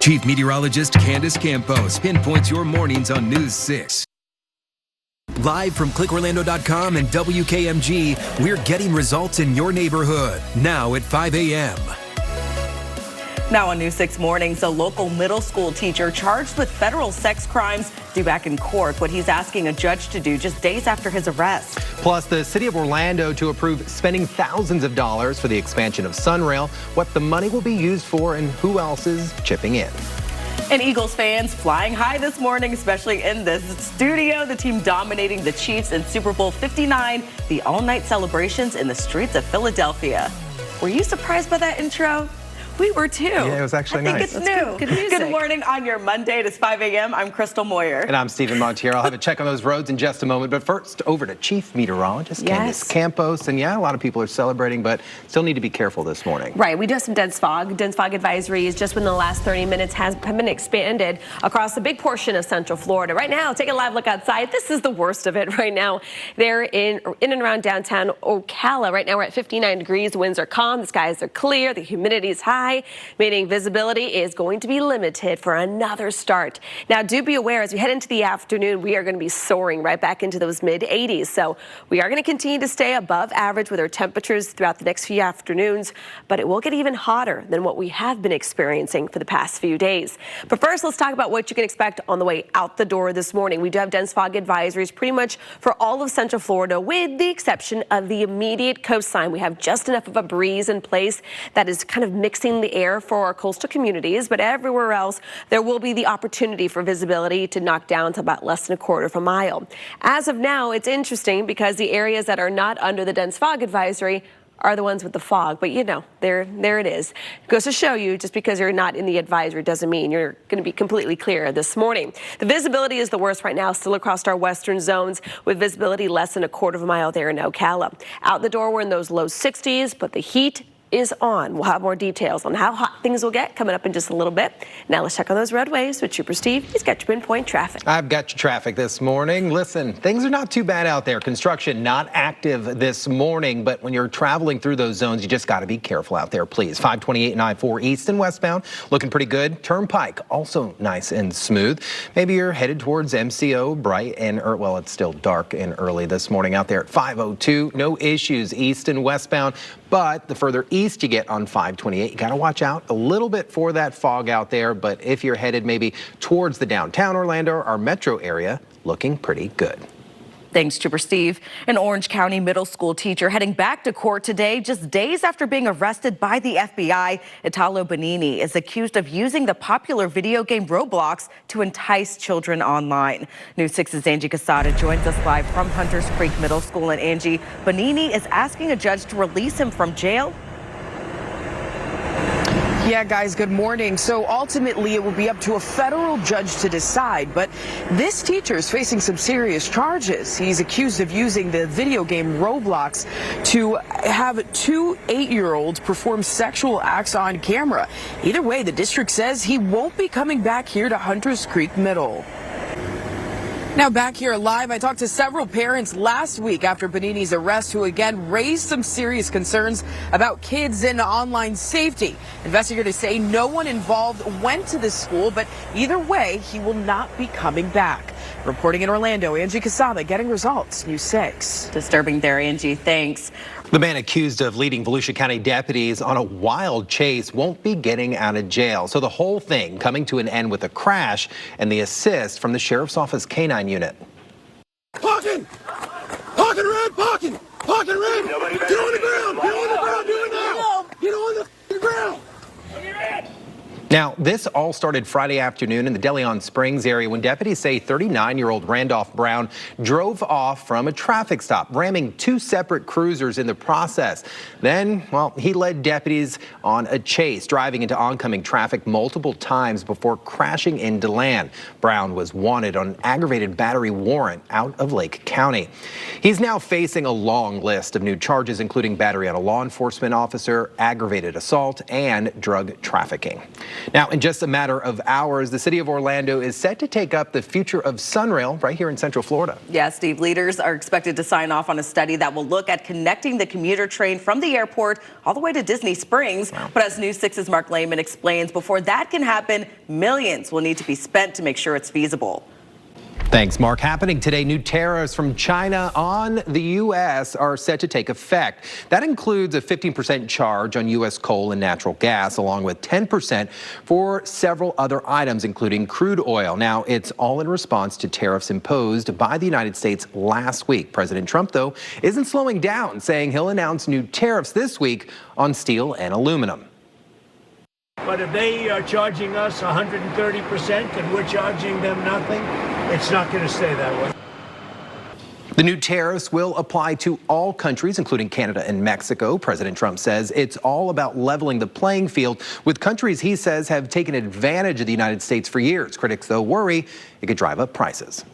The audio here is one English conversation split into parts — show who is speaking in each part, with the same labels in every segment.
Speaker 1: Chief Meteorologist Candace Campos pinpoints your mornings on News 6. Live from clickorlando.com and WKMG, we're getting results in your neighborhood. Now at 5 a.m.
Speaker 2: Now on News 6 Mornings, a local middle school teacher charged with federal sex crimes due back in court. What he's asking a judge to do just days after his arrest.
Speaker 3: Plus, the city of Orlando to approve spending thousands of dollars for the expansion of Sunrail, what the money will be used for, and who else is chipping in.
Speaker 2: And Eagles fans flying high this morning, especially in this studio. The team dominating the Chiefs in Super Bowl 59, the all-night celebrations in the streets of Philadelphia. Were you surprised by that intro? We were too.
Speaker 3: Yeah, it was actually nice.
Speaker 2: I think it's new. Good morning on your Monday. It is 5 a.m. I'm Crystal Moyer.
Speaker 3: And I'm Stephen Montier. I'll have a check on those roads in just a moment. But first, over to Chief Meteorologist Candace Campos. And yeah, a lot of people are celebrating, but still need to be careful this morning.
Speaker 4: Right. We do have some dense fog. Dense fog advisories just within the last 30 minutes have been expanded across a big portion of Central Florida. Right now, take a live look outside. This is the worst of it right now. They're in and around downtown Ocala. Right now, we're at 59 degrees. Winds are calm. The skies are clear. The humidity is high, meaning visibility is going to be limited for another start. Now, do be aware as we head into the afternoon, we are going to be soaring right back into those mid 80s. So we are going to continue to stay above average with our temperatures throughout the next few afternoons, but it will get even hotter than what we have been experiencing for the past few days. But first, let's talk about what you can expect on the way out the door this morning. We do have dense fog advisories pretty much for all of Central Florida, with the exception of the immediate coastline. We have just enough of a breeze in place that is kind of mixing the air for our coastal communities, but everywhere else there will be the opportunity for visibility to knock down to about less than a quarter of a mile. As of now, it's interesting because the areas that are not under the dense fog advisory are the ones with the fog, but you know, there it is. It goes to show you, just because you're not in the advisory doesn't mean you're going to be completely clear this morning. The visibility is the worst right now, still across our western zones, with visibility less than a quarter of a mile there in Ocala. Out the door, we're in those low 60s, but the heat is on. We'll have more details on how hot things will get coming up in just a little bit. Now let's check on those roadways with Trooper Steve. He's got your pinpoint traffic.
Speaker 3: I've got your traffic this morning. Listen, things are not too bad out there. Construction not active this morning, but when you're traveling through those zones, you just got to be careful out there, please. 528 and I-4 east and westbound looking pretty good. Turnpike also nice and smooth. Maybe you're headed towards MCO, bright and well, it's still dark and early this morning out there at 502. No issues east and westbound, but the further east you get on 528, you got to watch out a little bit for that fog out there. But if you're headed maybe towards the downtown Orlando or metro area, looking pretty good.
Speaker 2: Thanks, Trooper Steve. An Orange County middle school teacher heading back to court today, just days after being arrested by the FBI. Italo Bonini is accused of using the popular video game Roblox to entice children online. News 6's Angie Casada joins us live from Hunters Creek Middle School. And Angie, Bonini is asking a judge to release him from jail.
Speaker 5: Yeah, guys, good morning. So ultimately, it will be up to a federal judge to decide. But this teacher is facing some serious charges. He's accused of using the video game Roblox to have two 8-year-olds perform sexual acts on camera. Either way, the district says he won't be coming back here to Hunters Creek Middle. Now back here live, I talked to several parents last week after Bonini's arrest who again raised some serious concerns about kids and online safety. Investigators say no one involved went to this school, but either way, he will not be coming back. Reporting in Orlando, Angie Casada, Getting Results, News 6.
Speaker 2: Disturbing there, Angie. Thanks.
Speaker 3: The man accused of leading Volusia County deputies on a wild chase won't be getting out of jail. So the whole thing coming to an end with a crash and the assist from the Sheriff's Office K-9 unit.
Speaker 6: Parking! Parking red! Parking! Parking red! Get on the ground! Get on the ground! Do it now! Get on the ground!
Speaker 3: Now, this all started Friday afternoon in the De Leon Springs area when deputies say 39-year-old Randolph Brown drove off from a traffic stop, ramming two separate cruisers in the process. Then, well, he led deputies on a chase, driving into oncoming traffic multiple times before crashing into land. Brown was wanted on an aggravated battery warrant out of Lake County. He's now facing a long list of new charges, including battery on a law enforcement officer, aggravated assault, and drug trafficking. Now, in just a matter of hours, the city of Orlando is set to take up the future of Sunrail right here in Central Florida.
Speaker 2: Yeah, Steve, leaders are expected to sign off on a study that will look at connecting the commuter train from the airport all the way to Disney Springs.
Speaker 3: Wow.
Speaker 2: But as News 6's Mark Lehman explains, before that can happen, millions will need to be spent to make sure it's feasible.
Speaker 3: Thanks, Mark. Happening today, new tariffs from China on the U.S. are set to take effect. That includes a 15% charge on U.S. coal and natural gas, along with 10% for several other items, including crude oil. Now, it's all in response to tariffs imposed by the United States last week. President Trump, though, isn't slowing down, saying he'll announce new tariffs this week on steel and aluminum.
Speaker 7: But if they are charging us 130% and we're charging them nothing, it's not going to stay that way.
Speaker 3: The new tariffs will apply to all countries, including Canada and Mexico. President Trump says it's all about leveling the playing field with countries he says have taken advantage of the United States for years. Critics, though, worry it could drive up prices.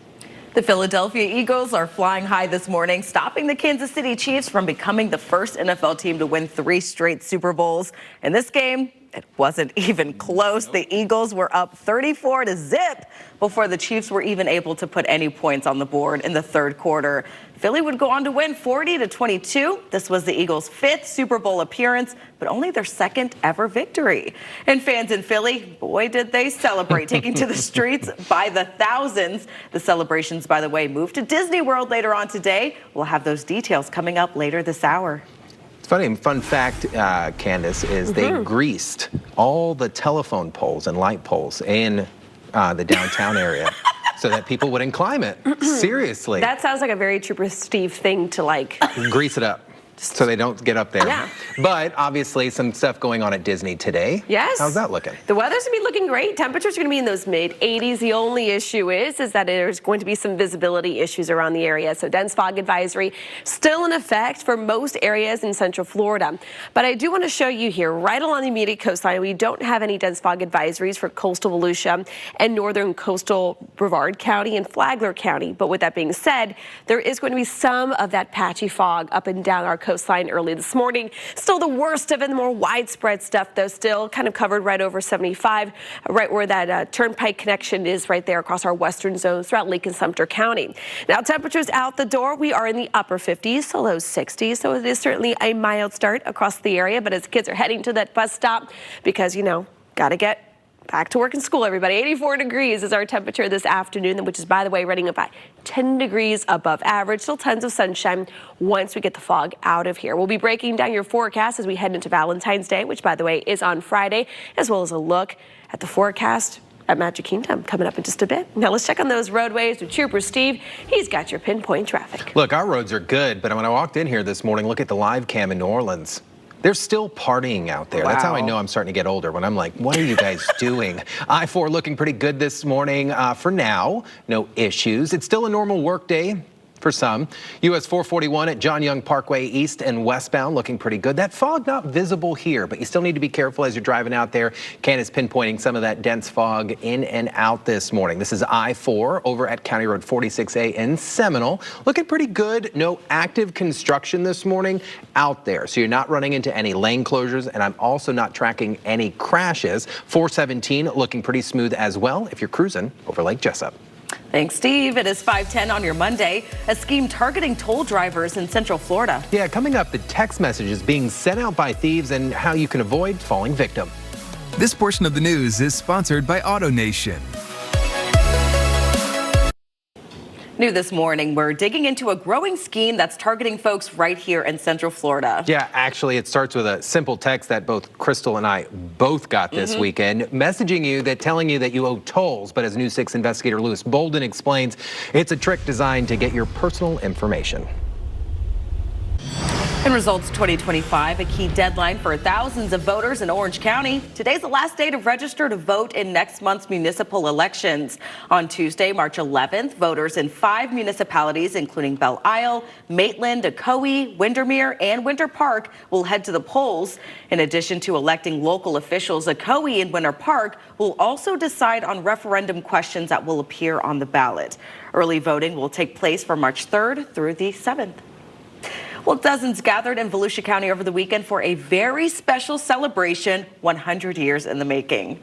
Speaker 2: The Philadelphia Eagles are flying high this morning, stopping the Kansas City Chiefs from becoming the first NFL team to win 3 straight Super Bowls. In this game, it wasn't even close. The Eagles were up 34-0 before the Chiefs were even able to put any points on the board in the third quarter. Philly would go on to win 40-22. This was the Eagles' 5th Super Bowl appearance, but only their 2nd ever victory. And fans in Philly, boy, did they celebrate, taking to the streets by the thousands. The celebrations, by the way, moved to Disney World later on today. We'll have those details coming up later this hour.
Speaker 3: It's funny, fun fact, Candace, is they greased all the telephone poles and light poles in the downtown area so that people wouldn't climb it. Seriously.
Speaker 4: That sounds like a very Trooper Steve thing to like.
Speaker 3: Grease it up so they don't get up there.
Speaker 4: Yeah.
Speaker 3: But obviously some stuff going on at Disney today.
Speaker 4: Yes.
Speaker 3: How's that looking?
Speaker 4: The weather's going to be looking great. Temperatures are going to be in those mid-80s. The only issue is that there's going to be some visibility issues around the area. So dense fog advisory still in effect for most areas in Central Florida. But I do want to show you here, right along the immediate coastline, we don't have any dense fog advisories for coastal Volusia and northern coastal Brevard County and Flagler County. But with that being said, there is going to be some of that patchy fog up and down our coastline early this morning. Still the worst of it, the more widespread stuff, though, still kind of covered right over 75, right where that turnpike connection is right there across our western zones throughout Lake and Sumter County. Now, temperatures out the door, we are in the upper 50s to low 60s, so it is certainly a mild start across the area. But as kids are heading to that bus stop, because, you know, got to get back to work and school, everybody. 84 degrees is our temperature this afternoon, which is, by the way, running about 10 degrees above average. Still tons of sunshine once we get the fog out of here. We'll be breaking down your forecast as we head into Valentine's Day, which, by the way, is on Friday, as well as a look at the forecast at Magic Kingdom coming up in just a bit. Now let's check on those roadways with Trooper Steve. He's got your pinpoint traffic.
Speaker 3: Look, our roads are good, but when I walked in here this morning, look at the live cam in New Orleans. They're still partying out there. Wow. That's how I know I'm starting to get older, when I'm like, what are you guys doing? I-4 looking pretty good this morning for now. No issues. It's still a normal work day for some. US 441 at John Young Parkway East and westbound looking pretty good. That fog not visible here, but you still need to be careful as you're driving out there. Candace pinpointing some of that dense fog in and out this morning. This is I-4 over at County Road 46A in Seminole. Looking pretty good. No active construction this morning out there, so you're not running into any lane closures, and I'm also not tracking any crashes. 417 looking pretty smooth as well if you're cruising over Lake Jessup.
Speaker 2: Thanks, Steve. It is 5:10 on your Monday. A scheme targeting toll drivers in Central Florida.
Speaker 3: Yeah, coming up, the text messages being sent out by thieves and how you can avoid falling victim.
Speaker 1: This portion of the news is sponsored by AutoNation.
Speaker 2: New this morning, we're digging into a growing scheme that's targeting folks right here in Central Florida.
Speaker 3: Yeah, actually, it starts with a simple text that both Crystal and I both got this weekend, messaging you telling you that you owe tolls. But as News 6 investigator Lewis Bolden explains, it's a trick designed to get your personal information.
Speaker 2: In results 2025, a key deadline for thousands of voters in Orange County. Today's the last day to register to vote in next month's municipal elections. On Tuesday, March 11th, voters in 5 municipalities, including Belle Isle, Maitland, Ocoee, Windermere, and Winter Park, will head to the polls. In addition to electing local officials, Ocoee and Winter Park will also decide on referendum questions that will appear on the ballot. Early voting will take place from March 3rd through the 7th. Well, dozens gathered in Volusia County over the weekend for a very special celebration, 100 years in the making.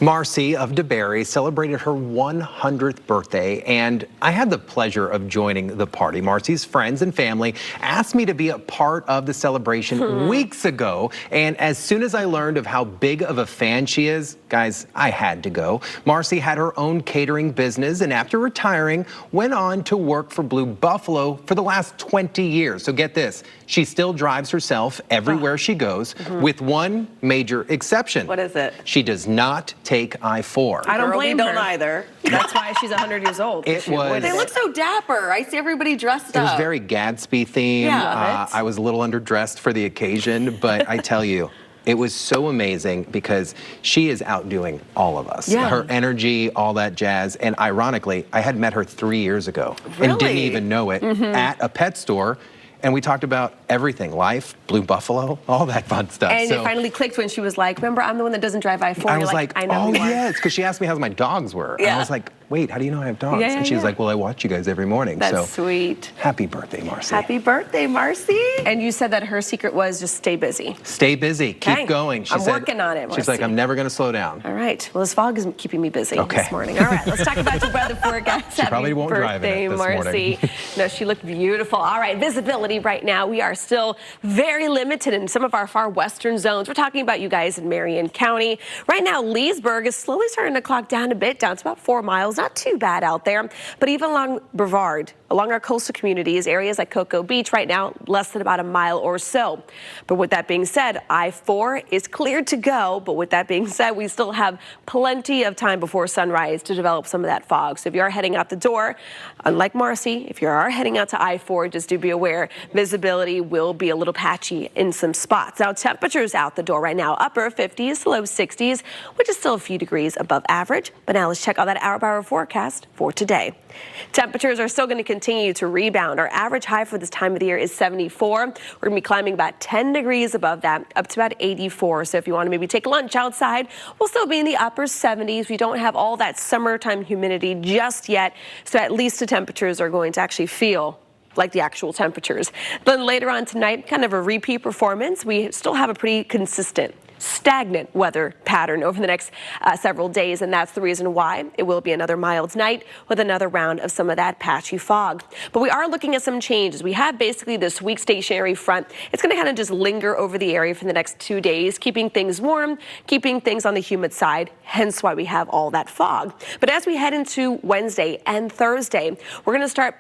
Speaker 3: Marcy of DeBerry celebrated her 100th birthday, and I had the pleasure of joining the party. Marcy's friends and family asked me to be a part of the celebration weeks ago, and as soon as I learned of how big of a fan she is, guys, I had to go. Marcy had her own catering business, and after retiring, went on to work for Blue Buffalo for the last 20 years. So get this, she still drives herself everywhere she goes, with one major exception.
Speaker 4: What is it?
Speaker 3: She does not take I-4.
Speaker 4: I don't
Speaker 2: Girl,
Speaker 4: blame
Speaker 2: we
Speaker 4: her.
Speaker 2: don't either.
Speaker 4: That's why she's 100 years old.
Speaker 3: It was.
Speaker 2: They look so dapper. I see everybody dressed
Speaker 3: It was
Speaker 2: up.
Speaker 3: very Gatsby themed.
Speaker 2: Yeah, love it.
Speaker 3: I was a little underdressed for the occasion, but I tell you, it was so amazing because she is outdoing all of us.
Speaker 2: Yeah.
Speaker 3: Her energy, all that jazz. And ironically, I had met her 3 years ago and didn't
Speaker 2: Really?
Speaker 3: even know it at a pet store. And we talked about everything, life, Blue Buffalo, all that fun stuff.
Speaker 4: And
Speaker 3: So
Speaker 4: it finally clicked when she was like, remember, I'm the one that doesn't drive I-4.
Speaker 3: I
Speaker 4: You're
Speaker 3: was like,
Speaker 4: I know
Speaker 3: oh
Speaker 4: you are.
Speaker 3: yes, because she asked me how my dogs were. And I
Speaker 2: Yeah.
Speaker 3: was like, wait, how do you know I have dogs?
Speaker 4: Yeah,
Speaker 3: and she's
Speaker 4: yeah.
Speaker 3: like, well, I watch you guys every morning.
Speaker 4: That's
Speaker 3: so
Speaker 4: sweet.
Speaker 3: happy birthday, Marcy.
Speaker 2: Happy birthday, Marcy.
Speaker 4: And you said that her secret was just stay busy.
Speaker 3: Stay busy.
Speaker 4: Okay.
Speaker 3: Keep going. She
Speaker 4: I'm
Speaker 3: said,
Speaker 4: working on it,
Speaker 3: She's like,
Speaker 4: Marcy.
Speaker 3: I'm never going to slow down.
Speaker 4: All right. Well, this fog is keeping me busy
Speaker 3: Okay.
Speaker 4: this morning. All right. Let's talk about your weather forecast.
Speaker 3: She probably won't drive in it this
Speaker 4: Marcy.
Speaker 3: morning.
Speaker 4: No, she looked beautiful. All right. Visibility right now. We are still very limited in some of our far western zones. We're talking about you guys in Marion County. Right now, Leesburg is slowly starting to clock down a bit, down to about 4 miles. Not too bad out there. But even along Brevard, along our coastal communities, areas like Cocoa Beach right now, less than about a mile or so. But with that being said, I-4 is cleared to go. But with that being said, we still have plenty of time before sunrise to develop some of that fog. So if you are heading out the door, unlike Marcy, if you are heading out to I-4, just do be aware, visibility will be a little patchy in some spots. Now, temperatures out the door right now, upper 50s, low 60s, which is still a few degrees above average. But now let's check out that hour-by-hour forecast for today. Temperatures are still going to continue to rebound. Our average high for this time of the year is 74. We're going to be climbing about 10 degrees above that, up to about 84. So if you want to maybe take lunch outside, we'll still be in the upper 70s. We don't have all that summertime humidity just yet. So at least the temperatures are going to actually feel like the actual temperatures. Then later on tonight, kind of a repeat performance. We still have a pretty consistent, stagnant weather pattern over the next several days, and that's the reason why it will be another mild night with another round of some of that patchy fog. But we are looking at some changes. We have basically this weak stationary front. It's going to kind of just linger over the area for the next 2 days, keeping things warm, keeping things on the humid side, hence why we have all that fog. But as we head into Wednesday and Thursday, we're going to start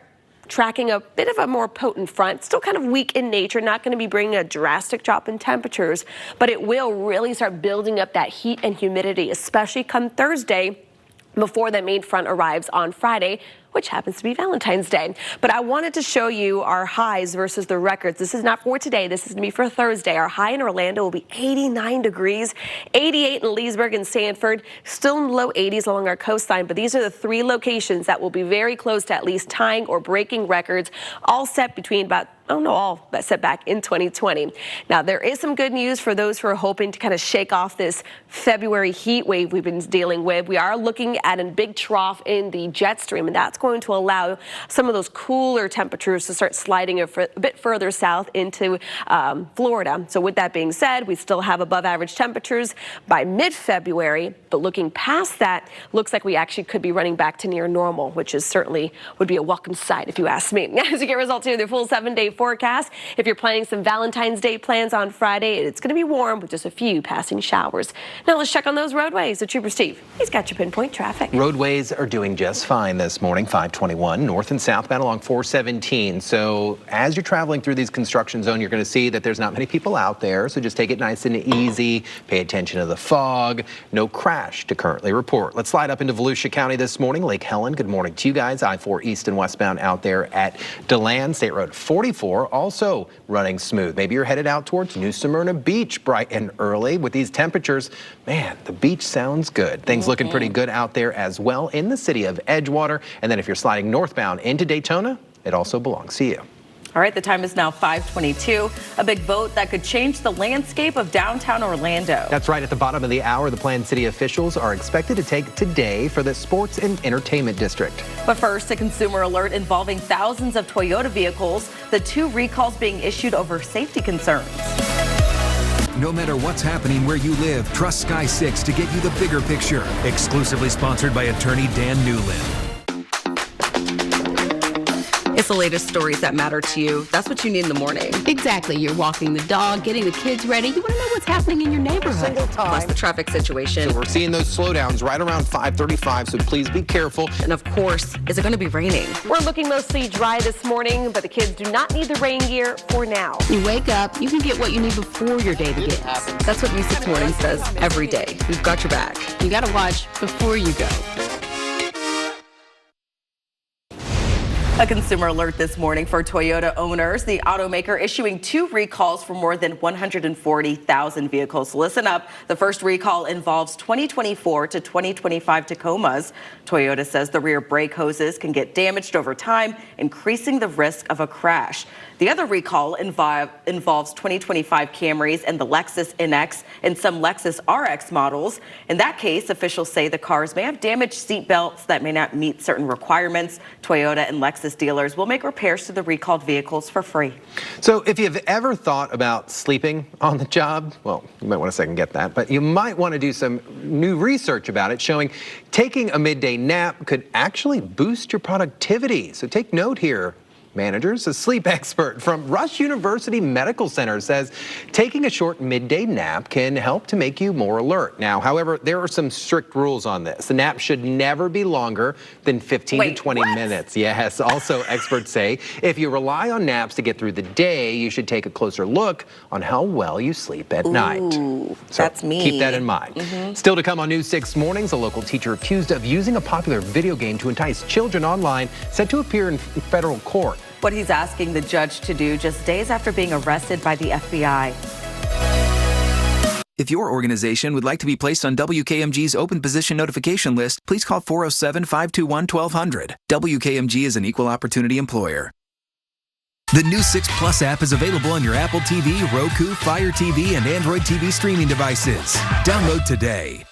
Speaker 4: tracking a bit of a more potent front, still kind of weak in nature, not going to be bringing a drastic drop in temperatures, but it will really start building up that heat and humidity, especially come Thursday before that main front arrives on Friday, which happens to be Valentine's Day. But I wanted to show you our highs versus the records. This is not for today. This is going to be for Thursday. Our high in Orlando will be 89 degrees, 88 in Leesburg and Sanford, still in the low 80s along our coastline. But these are the 3 locations that will be very close to at least tying or breaking records, all set between about, all that set back in 2020. Now, there is some good news for those who are hoping to kind of shake off this February heat wave we've been dealing with. We are looking at a big trough in the jet stream, and that's going to allow some of those cooler temperatures to start sliding a bit further south into Florida. So with that being said, we still have above average temperatures by mid-February, but looking past that, looks like we actually could be running back to near normal, which is certainly would be a welcome sight if you ask me. As you get results here, the full 7-day forecast. If you're planning some Valentine's Day plans on Friday, it's going to be warm with just a few passing showers. Now let's check on those roadways. So Trooper Steve, he's got your pinpoint traffic.
Speaker 3: Roadways are doing just fine this morning, 521 north and southbound along 417. So as you're traveling through these construction zones, you're going to see that there's not many people out there. So just take it nice and easy. Pay attention to the fog. No crash to currently report. Let's slide up into Volusia County this morning. Lake Helen, good morning to you guys. I-4 east and westbound out there at DeLand. State Road 44 also running smooth. Maybe you're headed out towards New Smyrna Beach bright and early. With these temperatures, man, the beach sounds good. Things looking pretty good out there as well in the city of Edgewater. And then if you're sliding northbound into Daytona, it also belongs to you.
Speaker 2: All right, the time is now 5:22. A big vote that could change the landscape of downtown Orlando.
Speaker 3: That's right. At the bottom of the hour, the planned city officials are expected to take today for the sports and entertainment district.
Speaker 2: But first, a consumer alert involving thousands of Toyota vehicles, the 2 recalls being issued over safety concerns.
Speaker 1: No matter what's happening where you live, trust Sky 6 to get you the bigger picture. Exclusively sponsored by attorney Dan Newland.
Speaker 2: It's the latest stories that matter to you. That's what you need in the morning.
Speaker 8: Exactly. You're walking the dog, getting the kids ready. You want to know what's happening in your neighborhood.
Speaker 2: Plus the traffic situation.
Speaker 3: So we're seeing those slowdowns right around 5:35, so please be careful.
Speaker 2: And of course, is it going to be raining?
Speaker 4: We're looking mostly dry this morning, but the kids do not need the rain gear for now.
Speaker 8: You wake up, you can get what you need before your day begins.
Speaker 2: That's what News 6 Morning says every day. We've got your back.
Speaker 8: You got to watch before you go.
Speaker 2: A consumer alert this morning for Toyota owners. The automaker issuing 2 recalls for more than 140,000 vehicles. Listen up. The first recall involves 2024 to 2025 Tacomas. Toyota says the rear brake hoses can get damaged over time, increasing the risk of a crash. The other recall involves 2025 Camrys and the Lexus NX and some Lexus RX models. In that case, officials say the cars may have damaged seat belts that may not meet certain requirements. Toyota and Lexus dealers will make repairs to the recalled vehicles for free.
Speaker 3: So if you've ever thought about sleeping on the job, well, you might want to second get that, but you might want to do some new research about it showing taking a midday nap could actually boost your productivity. So take note here. Managers, a sleep expert from Rush University Medical Center says taking a short midday nap can help to make you more alert. Now, however, there are some strict rules on this. The nap should never be longer than 15 to 20 minutes. Yes. Also, experts say if you rely on naps to get through the day, you should take a closer look on how well you sleep at night.
Speaker 2: So
Speaker 3: that's me. Keep that in mind. Still to come on News 6 Mornings, a local teacher accused of using a popular video game to entice children online set to appear in federal court.
Speaker 2: What he's asking the judge to do just days after being arrested by the FBI.
Speaker 1: If your organization would like to be placed on WKMG's open position notification list, please call 407-521-1200. WKMG is an equal opportunity employer. The new 6 Plus app is available on your Apple TV, Roku, Fire TV, and Android TV streaming devices. Download today.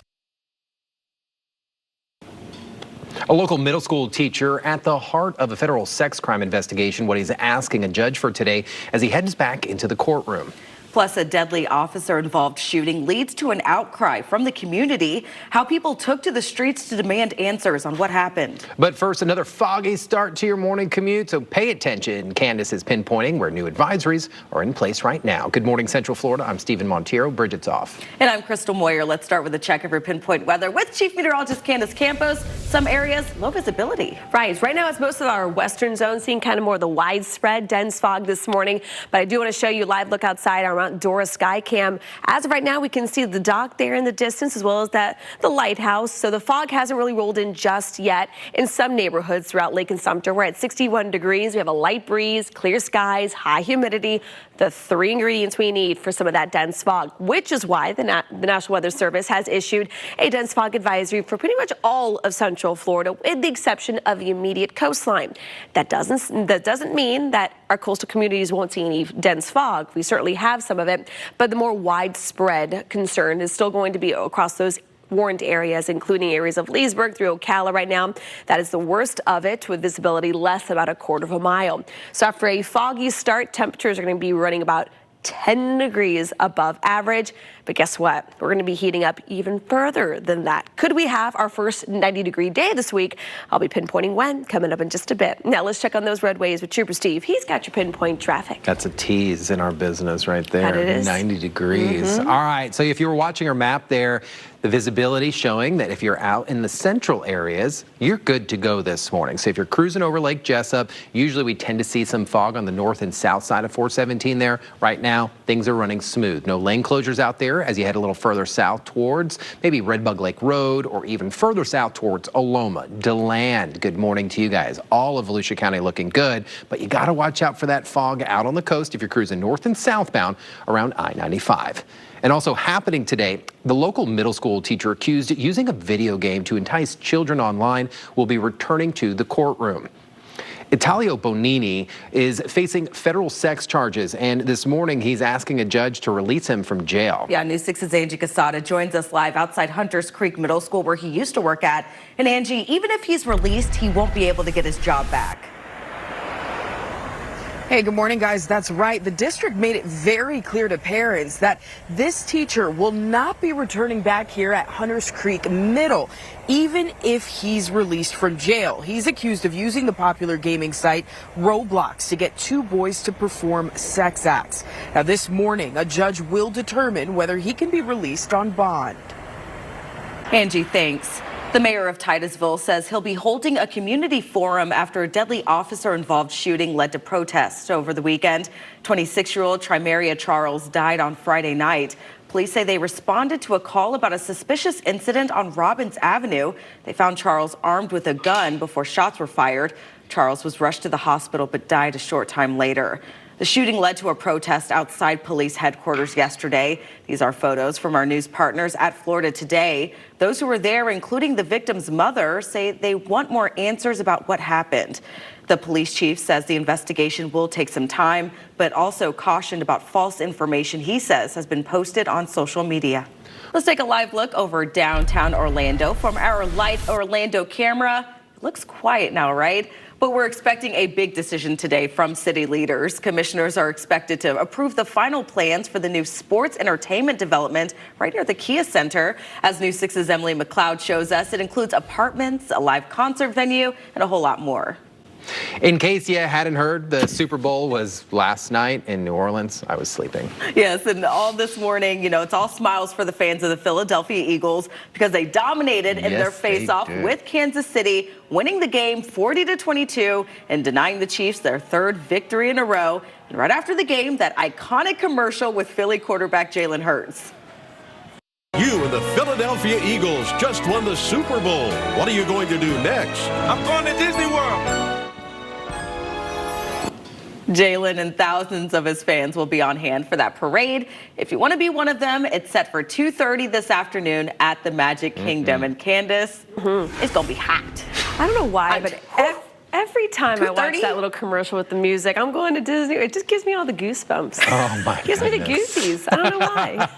Speaker 3: A local middle school teacher at the heart of a federal sex crime investigation, what he's asking a judge for today as he heads back into the courtroom.
Speaker 2: Plus, a deadly officer-involved shooting leads to an outcry from the community, how people took to the streets to demand answers on what happened.
Speaker 3: But first, another foggy start to your morning commute, so pay attention. Candace is pinpointing where new advisories are in place right now. Good morning, Central Florida. I'm Stephen Monteiro. Bridget's off.
Speaker 2: And I'm Crystal Moyer. Let's start with a check of your pinpoint weather with Chief Meteorologist Candace Campos. Some areas, low visibility.
Speaker 4: Right now, it's most of our western zone seeing kind of more of the widespread dense fog this morning. But I do want to show you a live look outside our Mount Dora sky cam. As of right now, we can see the dock there in the distance as well as the lighthouse. So the fog hasn't really rolled in just yet. In some neighborhoods throughout Lake and Sumter, we're at 61 degrees. We have a light breeze, clear skies, high humidity, the 3 ingredients we need for some of that dense fog, which is why the National Weather Service has issued a dense fog advisory for pretty much all of Central Florida, with the exception of the immediate coastline. That doesn't mean that our coastal communities won't see any dense fog. We certainly have some of it, but the more widespread concern is still going to be across those warned areas, including areas of Leesburg through Ocala right now. That is the worst of it, with visibility less than about a quarter of a mile. So after a foggy start, temperatures are going to be running about 10 degrees above average. But guess what? We're going to be heating up even further than that. Could we have our first 90-degree day this week? I'll be pinpointing when coming up in just a bit. Now let's check on those roadways with Trooper Steve. He's got your pinpoint traffic.
Speaker 3: That's a tease in our business right there.
Speaker 4: That it is.
Speaker 3: 90 degrees. All right. So if you were watching our map there, the visibility showing that if you're out in the central areas, you're good to go this morning. So if you're cruising over Lake Jessup, usually we tend to see some fog on the north and south side of 417 there. Right now, things are running smooth. No lane closures out there as you head a little further south towards maybe Redbug Lake Road or even further south towards Aloma, DeLand. Good morning to you guys. All of Volusia County looking good, but you got to watch out for that fog out on the coast if you're cruising north and southbound around I-95. And also happening today, the local middle school teacher accused of using a video game to entice children online will be returning to the courtroom. Italio Bonini is facing federal sex charges, and this morning he's asking a judge to release him from jail.
Speaker 2: Yeah, News 6's Angie Casada joins us live outside Hunters Creek Middle School, where he used to work at. And Angie, even if he's released, he won't be able to get his job back.
Speaker 5: Hey, good morning, guys. That's right. The district made it very clear to parents that this teacher will not be returning back here at Hunters Creek Middle, even if he's released from jail. He's accused of using the popular gaming site Roblox to get two boys to perform sex acts. Now, this morning, a judge will determine whether he can be released on bond.
Speaker 2: Angie, thanks. The mayor of Titusville says he'll be holding a community forum after a deadly officer-involved shooting led to protests over the weekend. 26-year-old Trimaria Charles died on Friday night. Police say they responded to a call about a suspicious incident on Robbins Avenue. They found Charles armed with a gun before shots were fired. Charles was rushed to the hospital but died a short time later. The shooting led to a protest outside police headquarters yesterday. These are photos from our news partners at Florida Today. Those who were there, including the victim's mother, say they want more answers about what happened. The police chief says the investigation will take some time, but also cautioned about false information he says has been posted on social media. Let's take a live look over downtown Orlando from our light Orlando camera. It looks quiet now, right? But we're expecting a big decision today from city leaders. Commissioners are expected to approve the final plans for the new sports entertainment development right near the Kia Center. As News 6's Emily McLeod shows us, it includes apartments, a live concert venue, and a whole lot more.
Speaker 3: In case you hadn't heard, the Super Bowl was last night in New Orleans. I was sleeping.
Speaker 2: Yes, and all this morning, it's all smiles for the fans of the Philadelphia Eagles because they dominated in their face-off with Kansas City, winning the game 40-22 and denying the Chiefs their third victory in a row. And right after the game, that iconic commercial with Philly quarterback Jalen Hurts.
Speaker 9: You and the Philadelphia Eagles just won the Super Bowl. What are you going to do next?
Speaker 6: I'm going to Disney World.
Speaker 2: Jalen and thousands of his fans will be on hand for that parade. If you want to be one of them, it's set for 2:30 this afternoon at the Magic Kingdom. And Candace, it's going to be hot.
Speaker 4: I don't know why, but every time I watch that little commercial with the music, I'm going to Disney. It just gives me all the goosebumps.
Speaker 3: Oh, my
Speaker 4: Gives me the goosies. I don't know why.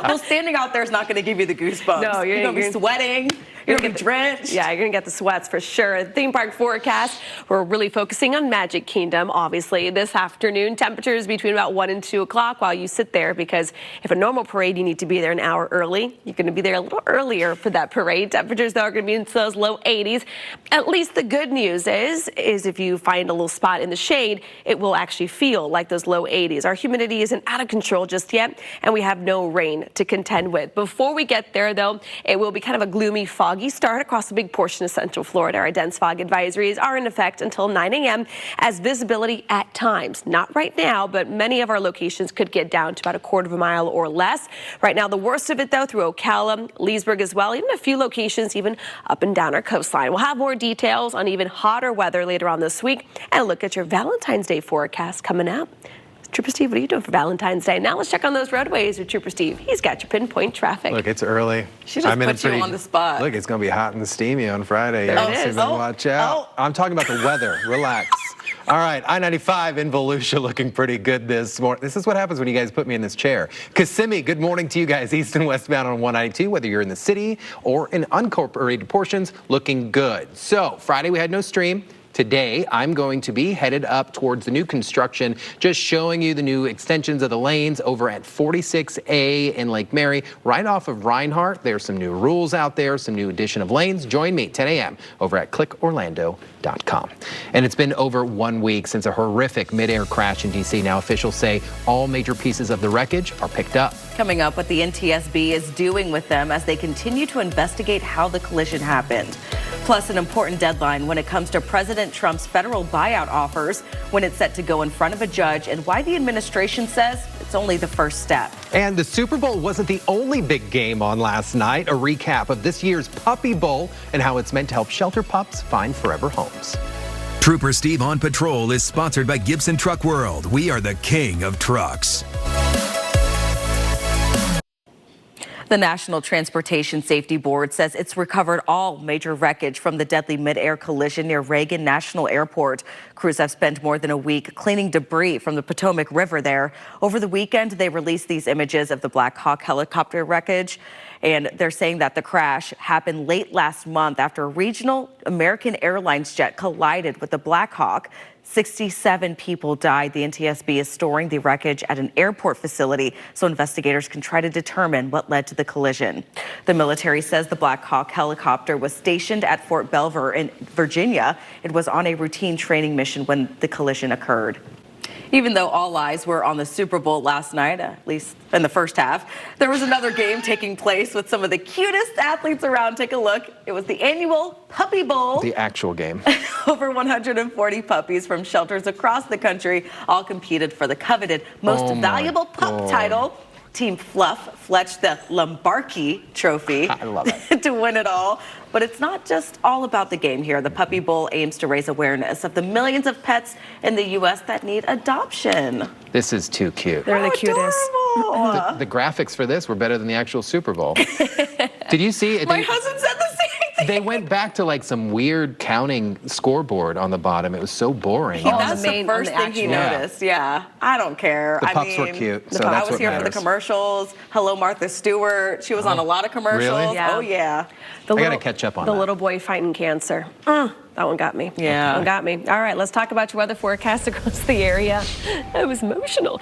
Speaker 2: Well, standing out there is not going to give you the goosebumps.
Speaker 4: No,
Speaker 2: you're going to be sweating. You're going to get drenched.
Speaker 4: Yeah, you're going to get the sweats for sure. Theme park forecast, we're really focusing on Magic Kingdom, obviously. This afternoon, temperatures between about 1 and 2 o'clock while you sit there, because if a normal parade, you need to be there an hour early. You're going to be there a little earlier for that parade. Temperatures, though, are going to be in those low 80s. At least the good news is if you find a little spot in the shade, it will actually feel like those low 80s. Our humidity isn't out of control just yet, and we have no rain to contend with. Before we get there, though, it will be kind of a gloomy, foggy start across a big portion of Central Florida. Our dense fog advisories are in effect until 9 a.m. as visibility at times, not right now, but many of our locations could get down to about a quarter of a mile or less. Right now, the worst of it, though, through Ocala, Leesburg as well, even a few locations even up and down our coastline. We'll have more details on even hotter weather later on this week and look at your Valentine's Day forecast coming up. Trooper Steve, what are you doing for Valentine's Day? Now let's check on those roadways with Trooper Steve. He's got your pinpoint traffic.
Speaker 3: Look, it's early.
Speaker 2: She just put you on the spot.
Speaker 3: Look, it's going to be hot and steamy on Friday.
Speaker 4: There it is.
Speaker 3: So watch out. I'm talking about the weather. Relax. All right, I-95 in Volusia looking pretty good this morning. This is what happens when you guys put me in this chair. Kissimmee, good morning to you guys. East and westbound on 192, whether you're in the city or in unincorporated portions, looking good. So Friday we had no stream. Today, I'm going to be headed up towards the new construction, just showing you the new extensions of the lanes over at 46A in Lake Mary, right off of Reinhardt. There's some new rules out there, some new addition of lanes. Join me 10 a.m. over at clickorlando.com. And it's been over 1 week since a horrific midair crash in D.C. Now officials say all major pieces of the wreckage are picked up.
Speaker 2: Coming up, what the NTSB is doing with them as they continue to investigate how the collision happened. Plus, an important deadline when it comes to President Trump's federal buyout offers, when it's set to go in front of a judge, and why the administration says it's only the first step.
Speaker 3: And the Super Bowl wasn't the only big game on last night. A recap of this year's Puppy Bowl and how it's meant to help shelter pups find forever homes.
Speaker 1: Trooper Steve on Patrol is sponsored by Gibson Truck World. We are the king of trucks.
Speaker 2: The National Transportation Safety Board says it's recovered all major wreckage from the deadly mid-air collision near Reagan National Airport. Crews have spent more than a week cleaning debris from the Potomac River there. Over the weekend, they released these images of the Black Hawk helicopter wreckage, and they're saying that the crash happened late last month after a regional American Airlines jet collided with the Black Hawk. 67 people died. The NTSB is storing the wreckage at an airport facility so investigators can try to determine what led to the collision. The military says the Black Hawk helicopter was stationed at Fort Belvoir in Virginia. It was on a routine training mission when the collision occurred. Even though all eyes were on the Super Bowl last night, at least in the first half, there was another game taking place with some of the cutest athletes around. Take a look. It was the annual Puppy Bowl.
Speaker 3: The actual game.
Speaker 2: Over 140 puppies from shelters across the country all competed for the coveted Most Valuable Pup title. Team Fluff fetched the Lombardi Trophy.
Speaker 3: I love it.
Speaker 2: To win it all. But it's not just all about the game here. The Puppy Bowl aims to raise awareness of the millions of pets in the U.S. that need adoption.
Speaker 3: This is too cute.
Speaker 4: They're the cutest.
Speaker 3: The graphics for this were better than the actual Super Bowl. Did you see it?
Speaker 2: My husband said the same thing.
Speaker 3: They went back to like some weird counting scoreboard on the bottom. It was so boring.
Speaker 2: That's the first thing he noticed. Yeah, I don't care.
Speaker 3: The pups were cute, so that's
Speaker 2: I was
Speaker 3: what
Speaker 2: here for the
Speaker 3: matters.
Speaker 2: commercials. Hello, Martha Stewart. She was on a lot of commercials.
Speaker 3: Really?
Speaker 4: Yeah.
Speaker 2: Oh, yeah.
Speaker 3: I gotta catch up on
Speaker 4: the
Speaker 3: that.
Speaker 4: little boy fighting cancer. That one got me.
Speaker 2: Yeah.
Speaker 4: That one got me. All right, let's talk about your weather forecast across the area. It was emotional.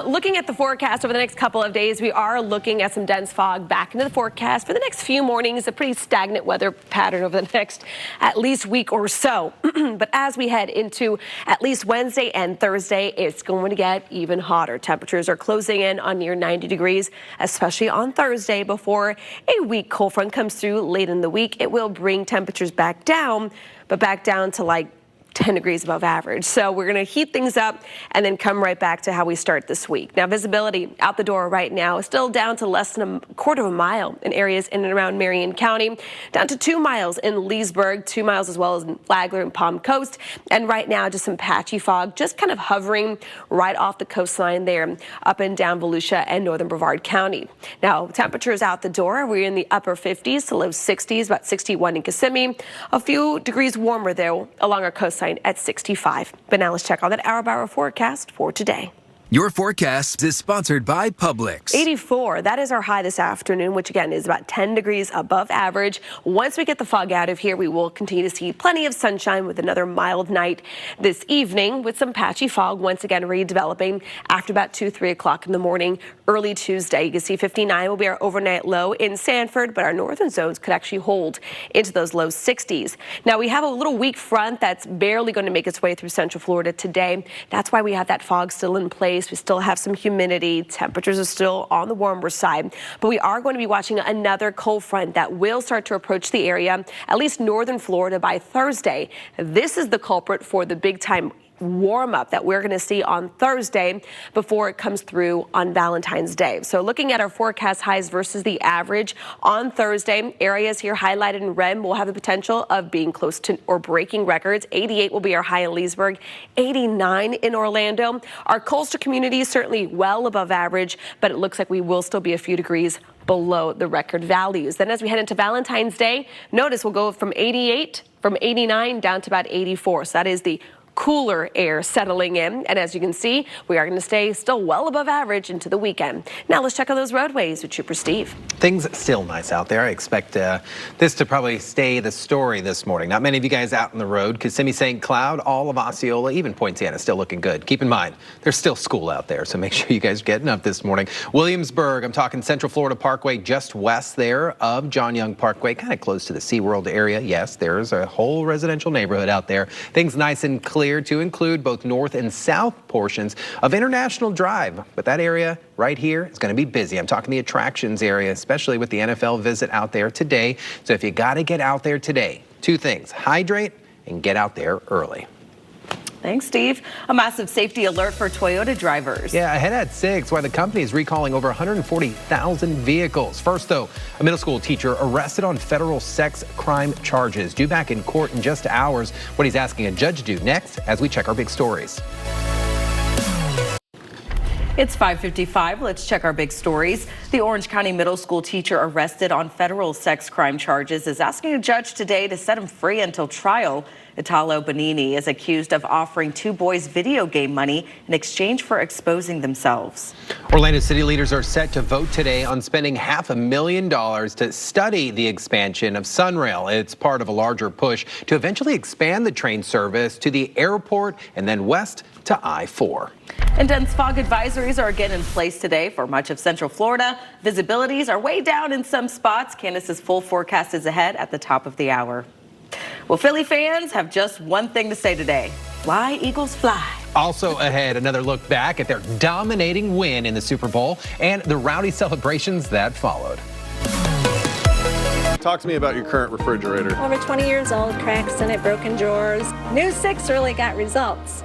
Speaker 4: Looking at the forecast over the next couple of days, we are looking at some dense fog back into the forecast for the next few mornings. A pretty stagnant weather pattern over the next at least week or so. But as we head into at least Wednesday and Thursday, it's going to get even hotter. Temperatures are closing in on near 90 degrees, especially on Thursday before a weak cold front comes through late in the week. It will bring temperatures back down, but back down to like 10 degrees above average. So we're going to heat things up and then come right back to how we start this week. Now, visibility out the door right now is still down to less than a quarter of a mile in areas in and around Marion County, down to 2 miles in Leesburg, 2 miles as well as in Flagler and Palm Coast. And right now, just some patchy fog, just kind of hovering right off the coastline there, up and down Volusia and northern Brevard County. Now, temperatures out the door, we're in the upper 50s to low 60s, about 61 in Kissimmee. A few degrees warmer, though, along our coastline at 65. But now let's check on that hour-by-hour forecast for today.
Speaker 1: Your forecast is sponsored by Publix.
Speaker 4: 84, that is our high this afternoon, which again is about 10 degrees above average. Once we get the fog out of here, we will continue to see plenty of sunshine with another mild night this evening with some patchy fog once again redeveloping after about 2-3 o'clock in the morning early Tuesday. You can see 59 will be our overnight low in Sanford, but our northern zones could actually hold into those low 60s. Now we have a little weak front that's barely going to make its way through central Florida today. That's why we have that fog still in place. We still have some humidity. Temperatures are still on the warmer side, but we are going to be watching another cold front that will start to approach the area, at least northern Florida, by Thursday. This is the culprit for the big time warm up that we're going to see on Thursday before it comes through on Valentine's Day. So looking at our forecast highs versus the average on Thursday, areas here highlighted in red will have the potential of being close to or breaking records. 88 will be our high in Leesburg, 89 in Orlando. Our coastal community is certainly well above average, but it looks like we will still be a few degrees below the record values. Then as we head into Valentine's Day, notice we'll go from 89 down to about 84. So that is the cooler air settling in. And as you can see, we are going to stay still well above average into the weekend. Now let's check out those roadways with Trooper Steve.
Speaker 3: Things still nice out there. I expect this to probably stay the story this morning. Not many of you guys out on the road. Kissimmee, St. Cloud, all of Osceola, even Poinciana still looking good. Keep in mind, there's still school out there, so make sure you guys are getting up this morning. Williamsburg, I'm talking Central Florida Parkway, just west there of John Young Parkway, kind of close to the SeaWorld area. Yes, there's a whole residential neighborhood out there. Things nice and clear to include both north and south portions of International Drive. But that area right here is going to be busy. I'm talking the attractions area, especially with the NFL visit out there today. So if you got to get out there today, 2 things: hydrate and get out there early.
Speaker 2: Thanks, Steve. A massive safety alert for Toyota drivers.
Speaker 3: Yeah, ahead at 6, why the company is recalling over 140,000 vehicles. First, though, a middle school teacher arrested on federal sex crime charges. Due back in court in just hours. What he's asking a judge to do next as we check our big stories.
Speaker 2: It's 5:55. Let's check our big stories. The Orange County middle school teacher arrested on federal sex crime charges is asking a judge today to set him free until trial. Italo Bonini is accused of offering two boys video game money in exchange for exposing themselves.
Speaker 3: Orlando city leaders are set to vote today on spending $500,000 to study the expansion of Sunrail. It's part of a larger push to eventually expand the train service to the airport and then west to I-4.
Speaker 2: And dense fog advisories are again in place today for much of Central Florida. Visibilities are way down in some spots. Candace's full forecast is ahead at the top of the hour. Well, Philly fans have just one thing to say today. Fly, Eagles, fly.
Speaker 3: Also ahead, another look back at their dominating win in the Super Bowl and the rowdy celebrations that followed.
Speaker 10: Talk to me about your current refrigerator.
Speaker 11: Over 20 years old, cracks in it, broken drawers. New 6 really got results.